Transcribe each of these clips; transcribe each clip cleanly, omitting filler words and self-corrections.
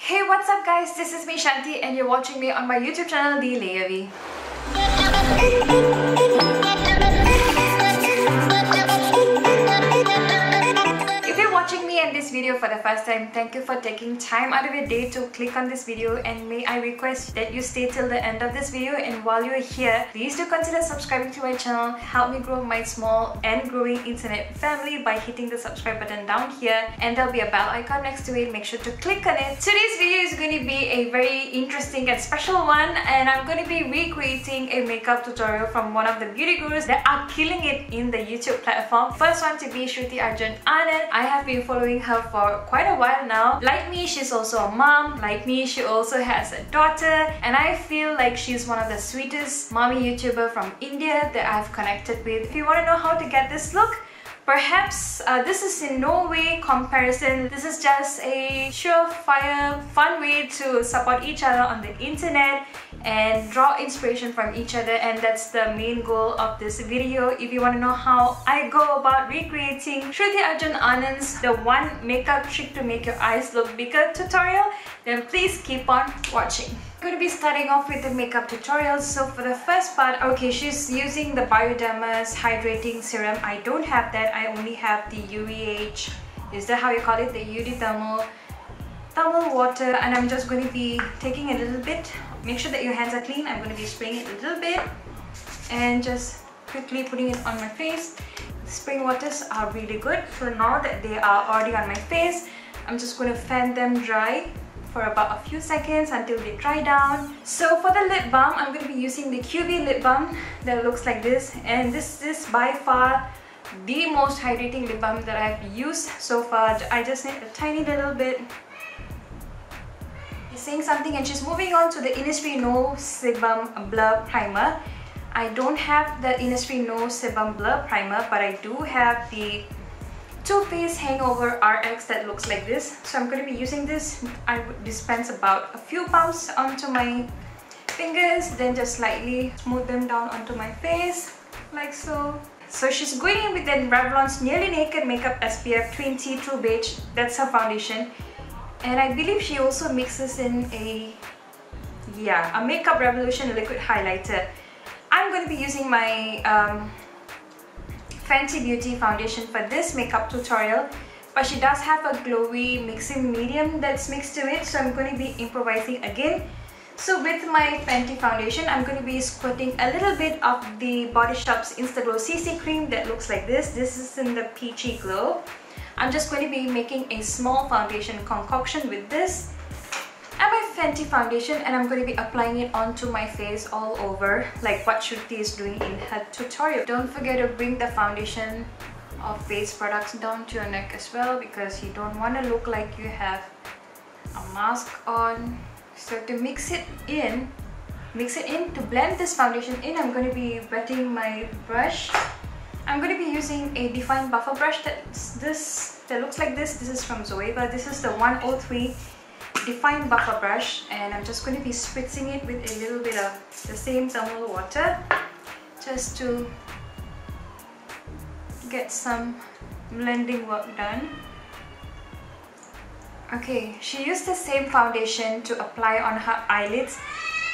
Hey, what's up guys? This is me Shanti and you're watching me on my YouTube channel, The Layavi. If you're watching me in this video for the first time, thank you for taking time out of your day to click on this video, and may I request that you stay till the end of this video. And while you're here, please do consider subscribing to my channel. Help me grow my small and growing internet family by hitting the subscribe button down here, and there'll be a bell icon next to it. Make sure to click on it. Today's video is going to be a very interesting and special one, and I'm going to be recreating a makeup tutorial from one of the beauty gurus that are killing it in the YouTube platform. First one to be Shruti Arjun Anand. I have been following her for quite a while now. Like me, she's also a mom. Like me, she also has a daughter, and I feel like she's one of the sweetest mommy YouTuber from India that I've connected with. If you want to know how to get this look, perhaps this is in no way comparison. This is just a surefire, fun way to support each other on the internet and draw inspiration from each other, and that's the main goal of this video. If you want to know how I go about recreating Shruti Arjun Anand's The One Makeup Trick to Make Your Eyes Look Bigger tutorial, then please keep on watching. I'm going to be starting off with the makeup tutorial. So for the first part, okay, she's using the Bioderma's hydrating serum. I don't have that. I only have the UVH, is that how you call it, the UD thermal water, and I'm just going to be taking a little bit. Make sure that your hands are clean. I'm going to be spraying it a little bit and just quickly putting it on my face. The spring waters are really good. So now that they are already on my face, I'm just going to fan them dry for about a few seconds until they dry down. So for the lip balm, I'm going to be using the QV lip balm that looks like this, and this is by far the most hydrating lip balm that I've used so far. I just need a tiny little bit. She's saying something and she's moving on to the Innisfree No Sebum Blur Primer. I don't have the Innisfree No Sebum Blur Primer, but I do have the Too Faced Hangover RX that looks like this. So I'm going to be using this. I would dispense about a few pumps onto my fingers, then just slightly smooth them down onto my face, like so. So she's going in with the Revlon's Nearly Naked Makeup SPF 20 True Beige. That's her foundation. And I believe she also mixes in a Makeup Revolution liquid highlighter. I'm going to be using my Fenty Beauty foundation for this makeup tutorial, but she does have a glowy mixing medium that's mixed to it, so I'm going to be improvising again. So with my Fenty foundation, I'm going to be squirting a little bit of the Body Shop's Instaglow CC cream that looks like this. This is in the Peachy Glow. I'm just going to be making a small foundation concoction with this and my Fenty foundation, and I'm going to be applying it onto my face all over, like what Shruti is doing in her tutorial. Don't forget to bring the foundation or face products down to your neck as well, because you don't want to look like you have a mask on. So to mix it in, to blend this foundation in, I'm going to be wetting my brush. I'm going to be using a defined buffer brush that looks like this. This is from Zoeva. This is the 103 defined buffer brush, and I'm just going to be spritzing it with a little bit of the same thermal water just to get some blending work done. Okay, she used the same foundation to apply on her eyelids,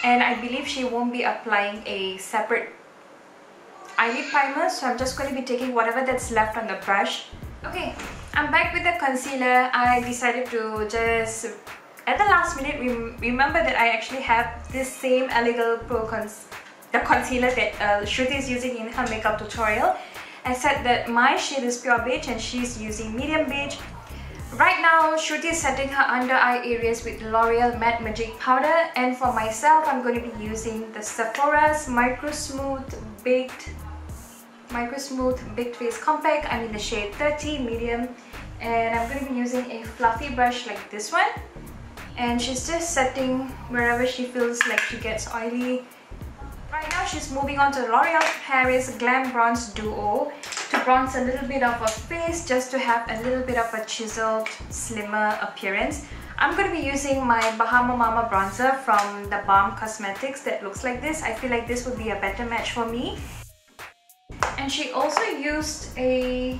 and I believe she won't be applying a separate eyelid primer, so I'm just going to be taking whatever that's left on the brush. Okay, I'm back with the concealer. I decided to just, at the last minute, remember that I actually have this same Elegant Pro the concealer that Shruti is using in her makeup tutorial, except that my shade is pure beige and she's using medium beige. Right now, Shruti is setting her under eye areas with L'Oreal Matte Magic Powder, and for myself, I'm going to be using the Sephora's Micro Smooth Baked Face Compact. I'm in the shade 30 medium, and I'm going to be using a fluffy brush like this one, and she's just setting wherever she feels like she gets oily. Right now she's moving on to L'Oreal Paris Glam Bronze Duo to bronze a little bit of her face, just to have a little bit of a chiseled, slimmer appearance. I'm going to be using my Bahama Mama bronzer from the Balm Cosmetics that looks like this. I feel like this would be a better match for me. And she also used a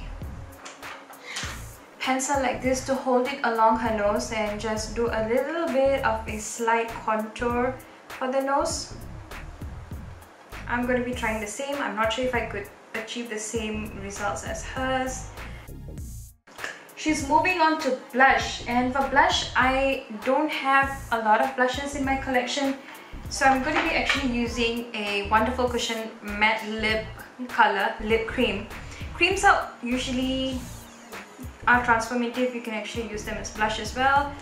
pencil like this to hold it along her nose and just do a little bit of a slight contour for the nose. I'm going to be trying the same. I'm not sure if I could achieve the same results as hers. She's moving on to blush, and for blush I don't have a lot of blushes in my collection, so I'm going to be actually using a Wonderful Cushion matte lip color lip cream. Creams are usually transformative. You can actually use them as blush as well.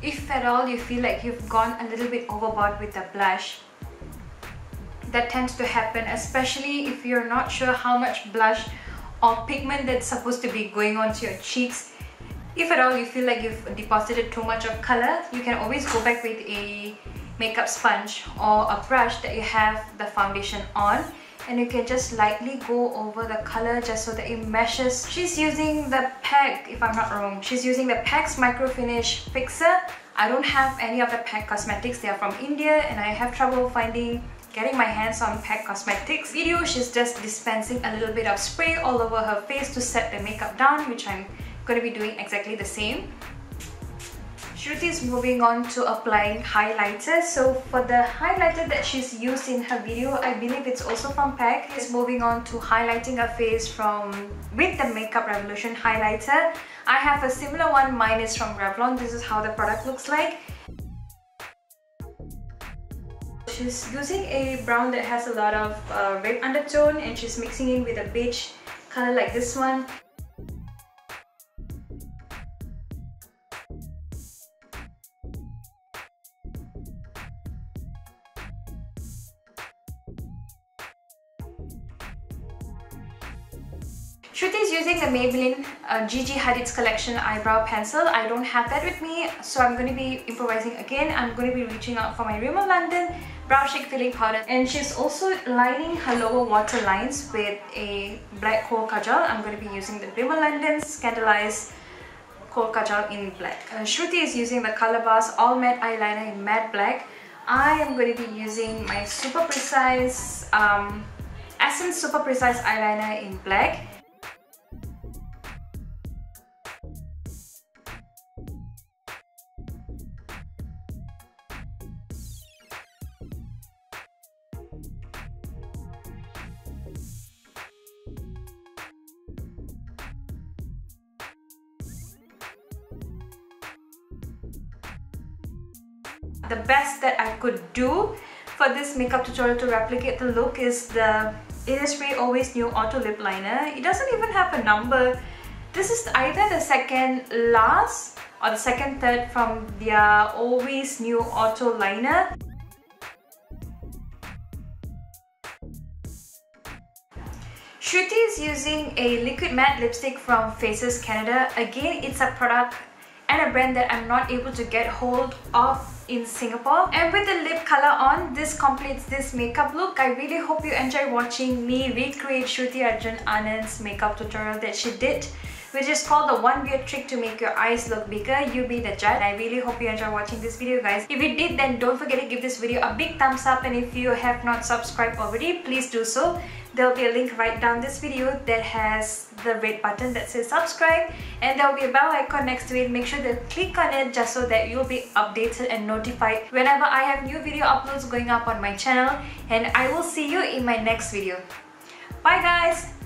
If at all you feel like you've gone a little bit overboard with the blush, that tends to happen, especially if you're not sure how much blush or pigment that's supposed to be going onto your cheeks. If at all you feel like you've deposited too much of color, you can always go back with a makeup sponge or a brush that you have the foundation on, and you can just lightly go over the color just so that it meshes. She's using the PAC, if I'm not wrong. She's using the PAC's Micro Finish Fixer. I don't have any of the PAC cosmetics. They are from India and I have trouble getting my hands on PAC cosmetics. Video, she's just dispensing a little bit of spray all over her face to set the makeup down, which I'm going to be doing exactly the same. Shruti is moving on to applying highlighter. So for the highlighter that she's used in her video, I believe it's also from PAC. She's moving on to highlighting her face with the Makeup Revolution highlighter. I have a similar one. Mine is from Revlon. This is how the product looks like. She's using a brown that has a lot of red undertone, and she's mixing it with a beige color like this one. Shruti is using the Maybelline Gigi Hadid's Collection Eyebrow Pencil. I don't have that with me, so I'm going to be improvising again. I'm going to be reaching out for my Rimmel London Brow Shake Filling Powder. And she's also lining her lower waterlines with a black kohl kajal. I'm going to be using the Rimmel London Scandalized Kohl Kajal in black. Shruti is using the Color Bars All Matte Eyeliner in matte black. I am going to be using my Super Precise Essence Super Precise Eyeliner in black. The best that I could do for this makeup tutorial to replicate the look is the Innisfree Always New Auto Lip Liner. It doesn't even have a number. This is either the second last or the second third from their Always New Auto Liner. Shruti is using a liquid matte lipstick from Faces Canada. Again, it's a product and a brand that I'm not able to get hold of in Singapore. And with the lip color on, this completes this makeup look. I really hope you enjoy watching me recreate Shruti Arjun Anand's makeup tutorial that she did, which is called the One Weird Trick to Make Your Eyes Look Bigger. You be the judge. I really hope you enjoy watching this video, guys. If you did, then don't forget to give this video a big thumbs up, and if you have not subscribed already, please do so. There'll be a link right down this video that has the red button that says subscribe, and there'll be a bell icon next to it. Make sure to click on it just so that you'll be updated and notified whenever I have new video uploads going up on my channel, and I will see you in my next video. Bye guys!